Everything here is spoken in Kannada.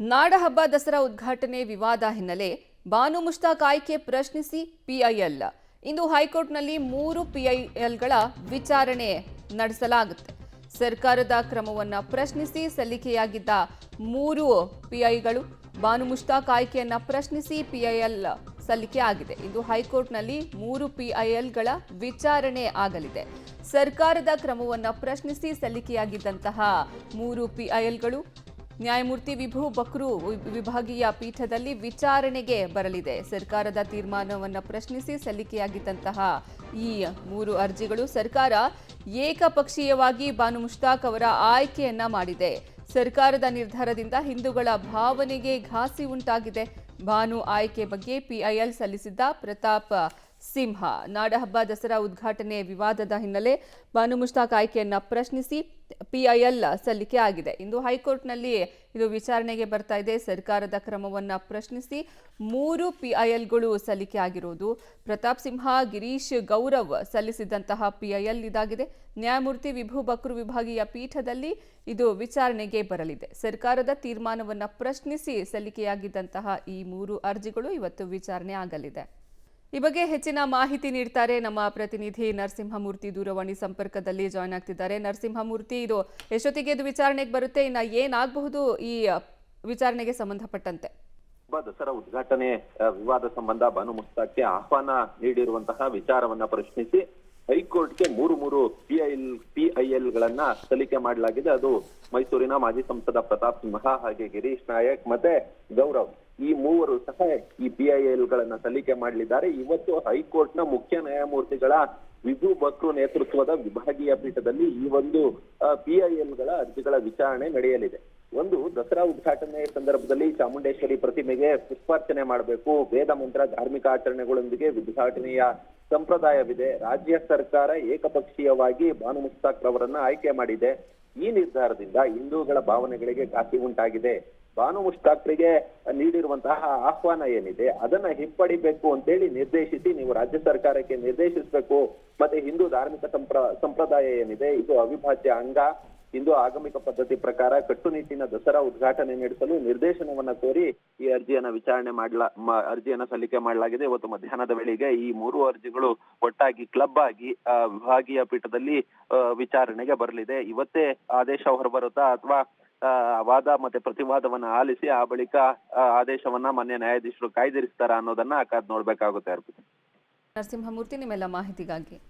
ನಾಡಹಬ್ಬ ದಸರಾ ಉದ್ಘಾಟನೆ ವಿವಾದ ಹಿನ್ನೆಲೆ ಬಾನು ಮುಷ್ತಾಕ್ ಆಯ್ಕೆ ಪ್ರಶ್ನಿಸಿ ಪಿಐಎಲ್ ಇಂದು ಹೈಕೋರ್ಟ್ನಲ್ಲಿ 3 ಪಿಐಎಲ್ಗಳ ವಿಚಾರಣೆ ನಡೆಸಲಾಗುತ್ತೆ. ಸರ್ಕಾರದ ಕ್ರಮವನ್ನು ಪ್ರಶ್ನಿಸಿ ಸಲ್ಲಿಕೆಯಾಗಿದ್ದ 3 ಪಿಐಗಳು ಬಾನು ಮುಷ್ತಾಕ್ ಆಯ್ಕೆಯನ್ನ ಪ್ರಶ್ನಿಸಿ ಪಿಐಎಲ್ ಸಲ್ಲಿಕೆ ಆಗಿದೆ. ಇಂದು ಹೈಕೋರ್ಟ್ನಲ್ಲಿ 3 ಪಿಐಎಲ್ಗಳ ವಿಚಾರಣೆ ಆಗಲಿದೆ. ಸರ್ಕಾರದ ಕ್ರಮವನ್ನು ಪ್ರಶ್ನಿಸಿ ಸಲ್ಲಿಕೆಯಾಗಿದ್ದಂತಹ 3 ಪಿಐಎಲ್ಗಳು ನ್ಯಾಯಮೂರ್ತಿ ವಿಭು ಬಕ್ರು ವಿಭಾಗೀಯ ಪೀಠದಲ್ಲಿ ವಿಚಾರಣೆಗೆ ಬರಲಿದೆ. ಸರ್ಕಾರದ ತೀರ್ಮಾನವನ್ನು ಪ್ರಶ್ನಿಸಿ ಸಲ್ಲಿಕೆಯಾಗಿದ್ದಂತಹ ಈ 3 ಅರ್ಜಿಗಳು ಸರ್ಕಾರ ಏಕಪಕ್ಷೀಯವಾಗಿ ಬಾನು ಮುಷ್ತಾಕ್ ಅವರ ಆಯ್ಕೆಯನ್ನ ಮಾಡಿದೆ. ಸರ್ಕಾರದ ನಿರ್ಧಾರದಿಂದ ಹಿಂದೂಗಳ ಭಾವನೆಗೆ ಘಾಸಿ ಉಂಟಾಗಿದೆ. ಬಾನು ಆಯ್ಕೆ ಬಗ್ಗೆ ಪಿಐಎಲ್ ಸಲ್ಲಿಸಿದ್ದ ಪ್ರತಾಪ್ ಸಿಂಹ ನಾಡಹಬ್ಬ ದಸರಾ ಉದ್ಘಾಟನೆ ವಿವಾದದ ಹಿನ್ನೆಲೆ ಬಾನು ಮುಷ್ತಾಕ್ ಆಯ್ಕೆಯನ್ನ ಪ್ರಶ್ನಿಸಿ ಪಿಐಎಲ್ ಸಲ್ಲಿಕೆ ಆಗಿದೆ. ಇಂದು ಹೈಕೋರ್ಟ್ನಲ್ಲಿ ಇದು ವಿಚಾರಣೆಗೆ ಬರ್ತಾ ಇದೆ. ಸರ್ಕಾರದ ಕ್ರಮವನ್ನ ಪ್ರಶ್ನಿಸಿ 3 ಪಿಐಎಲ್ಗಳು ಸಲ್ಲಿಕೆ ಆಗಿರುವುದು. ಪ್ರತಾಪ್ ಸಿಂಹ, ಗಿರೀಶ್ ಗೌರವ್ ಸಲ್ಲಿಸಿದಂತಹ ಪಿಐಎಲ್ ಇದಾಗಿದೆ. ನ್ಯಾಯಮೂರ್ತಿ ವಿಭು ಬಕ್ರು ವಿಭಾಗೀಯ ಪೀಠದಲ್ಲಿ ಇದು ವಿಚಾರಣೆಗೆ ಬರಲಿದೆ. ಸರ್ಕಾರದ ತೀರ್ಮಾನವನ್ನ ಪ್ರಶ್ನಿಸಿ ಸಲ್ಲಿಕೆಯಾಗಿದ್ದಂತಹ ಈ 3 ಅರ್ಜಿಗಳು ಇವತ್ತು ವಿಚಾರಣೆ ಆಗಲಿದೆ. ಈ ಬಗ್ಗೆ ಹೆಚ್ಚಿನ ಮಾಹಿತಿ ನೀಡ್ತಾರೆ ನಮ್ಮ ಪ್ರತಿನಿಧಿ ನರಸಿಂಹಮೂರ್ತಿ. ದೂರವಾಣಿ ಸಂಪರ್ಕದಲ್ಲಿ ಜಾಯ್ನ್ ಆಗ್ತಿದ್ದಾರೆ. ನರಸಿಂಹಮೂರ್ತಿ, ಇದು ಎಷ್ಟೊತ್ತಿಗೆ ಇದು ವಿಚಾರಣೆಗೆ ಬರುತ್ತೆ? ಇನ್ನ ಏನಾಗಬಹುದು ಈ ವಿಚಾರಣೆಗೆ ಸಂಬಂಧಪಟ್ಟಂತೆ? ದಸರಾ ಉದ್ಘಾಟನೆ ವಿವಾದ ಸಂಬಂಧ ಬಾನು ಮುಷ್ತಾಕ್ಗೆ ಆಹ್ವಾನ ನೀಡಿರುವಂತಹ ವಿಚಾರವನ್ನ ಪ್ರಶ್ನಿಸಿ ಹೈಕೋರ್ಟ್ಗೆ 3 ಪಿಐಎಲ್ಗಳನ್ನ ಸಲ್ಲಿಕೆ ಮಾಡಲಾಗಿದೆ. ಅದು ಮೈಸೂರಿನ ಮಾಜಿ ಸಂಸದ ಪ್ರತಾಪ್ ಸಿಂಹ, ಹಾಗೆ ಗಿರೀಶ್ ನಾಯಕ್ ಮತ್ತೆ ಗೌರವ್, ಈ 3 ಸಹ ಈ ಪಿಐಎಲ್ಗಳನ್ನ ಸಲ್ಲಿಕೆ ಮಾಡಲಿದ್ದಾರೆ. ಇವತ್ತು ಹೈಕೋರ್ಟ್ನ ಮುಖ್ಯ ನ್ಯಾಯಮೂರ್ತಿಗಳ ವಿಭು ಬಕ್ರು ನೇತೃತ್ವದ ವಿಭಾಗೀಯ ಪೀಠದಲ್ಲಿ ಈ ಒಂದು ಪಿಐಎಲ್ಗಳ ಅರ್ಜಿಗಳ ವಿಚಾರಣೆ ನಡೆಯಲಿದೆ. ಒಂದು, ದಸರಾ ಉದ್ಘಾಟನೆ ಸಂದರ್ಭದಲ್ಲಿ ಚಾಮುಂಡೇಶ್ವರಿ ಪ್ರತಿಮೆಗೆ ಪುಷ್ಪಾರ್ಚನೆ ಮಾಡಬೇಕು, ವೇದ ಮಂತ್ರ ಧಾರ್ಮಿಕ ಆಚರಣೆಗಳೊಂದಿಗೆ ಉದ್ಘಾಟನೆಯ ಸಂಪ್ರದಾಯವಿದೆ. ರಾಜ್ಯ ಸರ್ಕಾರ ಏಕಪಕ್ಷೀಯವಾಗಿ ಬಾನು ಮುಷ್ತಾಕ್ ರವರನ್ನ ಆಯ್ಕೆ ಮಾಡಿದೆ. ಈ ನಿರ್ಧಾರದಿಂದ ಹಿಂದೂಗಳ ಭಾವನೆಗಳಿಗೆ ಘಾಸಿ ಉಂಟಾಗಿದೆ. ಬಾನು ಮುಷ್ತಾಕ್ರಿಗೆ ನೀಡಿರುವಂತಹ ಆಹ್ವಾನ ಏನಿದೆ ಅದನ್ನ ಹಿಂಪಡಿಬೇಕು ಅಂತೇಳಿ ನಿರ್ದೇಶಿಸಿ ನೀವು ರಾಜ್ಯ ಸರ್ಕಾರಕ್ಕೆ ನಿರ್ದೇಶಿಸಬೇಕು. ಮತ್ತೆ ಹಿಂದೂ ಧಾರ್ಮಿಕ ಸಂಪ್ರದಾಯ ಏನಿದೆ ಇದು ಅವಿಭಾಜ್ಯ ಅಂಗ. ಹಿಂದೂ ಆಗಮಿಕ ಪದ್ಧತಿ ಪ್ರಕಾರ ಕಟ್ಟುನಿಟ್ಟಿನ ದಸರಾ ಉದ್ಘಾಟನೆ ನಡೆಸಲು ನಿರ್ದೇಶನವನ್ನ ಕೋರಿ ಈ ಅರ್ಜಿಯನ್ನ ಸಲ್ಲಿಕೆ ಮಾಡಲಾಗಿದೆ. ಇವತ್ತು ಮಧ್ಯಾಹ್ನದ ವೇಳೆಗೆ ಈ 3 ಅರ್ಜಿಗಳು ಒಟ್ಟಾಗಿ ಕ್ಲಬ್ ಆಗಿ ವಿಭಾಗೀಯ ಪೀಠದಲ್ಲಿ ವಿಚಾರಣೆಗೆ ಬರಲಿದೆ. ಇವತ್ತೇ ಆದೇಶ ಹೊರಬರುತ್ತಾ ಅಥವಾ ವಾದ ಮತ್ತೆ ಪ್ರತಿವಾದವನ್ನ ಆಲಿಸಿ ಆ ಬಳಿಕ ಆದೇಶವನ್ನ ಮಾನ್ಯ ನ್ಯಾಯಾಧೀಶರು ಕಾಯ್ದಿರಿಸ್ತಾರ ಅನ್ನೋದನ್ನ ಕಾದ್ ನೋಡ್ಬೇಕಾಗುತ್ತೆ. ನರಸಿಂಹಮೂರ್ತಿ, ನಿಮ್ಮೆಲ್ಲ ಮಾಹಿತಿಗಾಗಿ